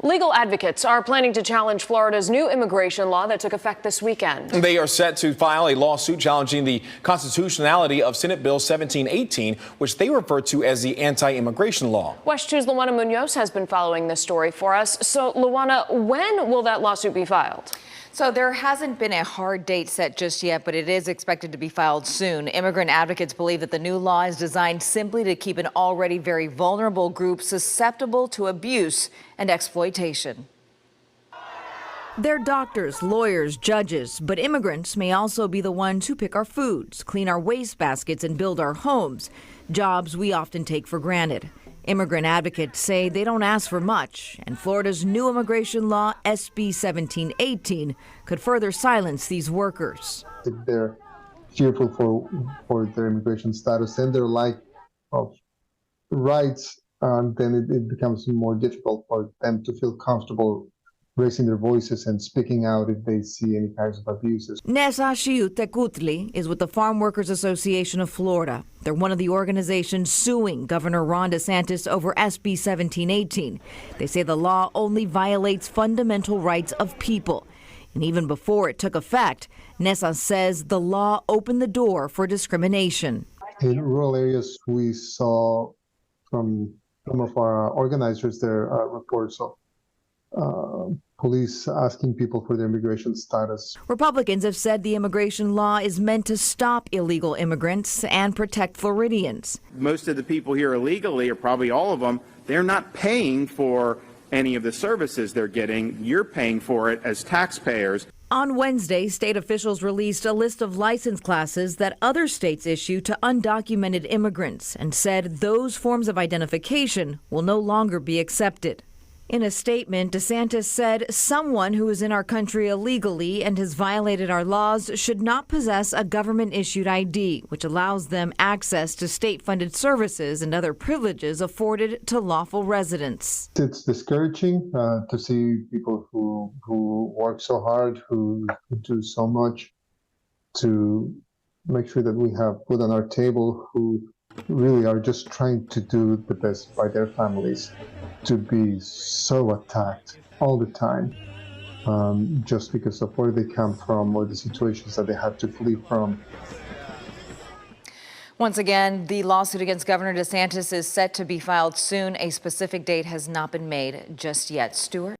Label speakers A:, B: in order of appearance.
A: Legal advocates are planning to challenge Florida's new immigration law that took effect this weekend.
B: They are set to file a lawsuit challenging the constitutionality of Senate Bill 1718, which they refer to as the anti-immigration law.
A: WESH 2's Luana Munoz has been following this story for us. So, Luana, when will that lawsuit be filed?
C: So there hasn't been a hard date set just yet, but it is expected to be filed soon. Immigrant advocates believe that the new law is designed simply to keep an already very vulnerable group susceptible to abuse and exploitation.
D: They're doctors, lawyers, judges, but immigrants may also be the ones who pick our foods, clean our waste baskets, and build our homes, jobs we often take for granted. Immigrant advocates say they don't ask for much, and Florida's new immigration law, SB 1718, could further silence these workers.
E: If they're fearful for their immigration status and their lack of rights, then it becomes more difficult for them to feel comfortable raising their voices and speaking out if they see any kinds of abuses.
D: Nessa Xiuhtecutli is with the Farm Workers Association of Florida. They're one of the organizations suing Governor Ron DeSantis over SB 1718. They say the law only violates fundamental rights of people. And even before it took effect, Nessa says the law opened the door for discrimination.
E: In rural areas, we saw from some of our organizers their reports of police asking people for their immigration status.
D: Republicans have said the immigration law is meant to stop illegal immigrants and protect Floridians.
F: Most of the people here illegally, or probably all of them, they're not paying for any of the services they're getting. You're paying for it as taxpayers.
D: On Wednesday, state officials released a list of license classes that other states issue to undocumented immigrants and said those forms of identification will no longer be accepted. In a statement, DeSantis said someone who is in our country illegally and has violated our laws should not possess a government-issued ID, which allows them access to state-funded services and other privileges afforded to lawful residents.
E: It's discouraging to see people who work so hard, who do so much to make sure that we have food on our table, who really are just trying to do the best by their families, to be so attacked all the time just because of where they come from or the situations that they have to flee from.
C: Once again, the lawsuit against Governor DeSantis is set to be filed soon. A specific date has not been made just yet. Stuart?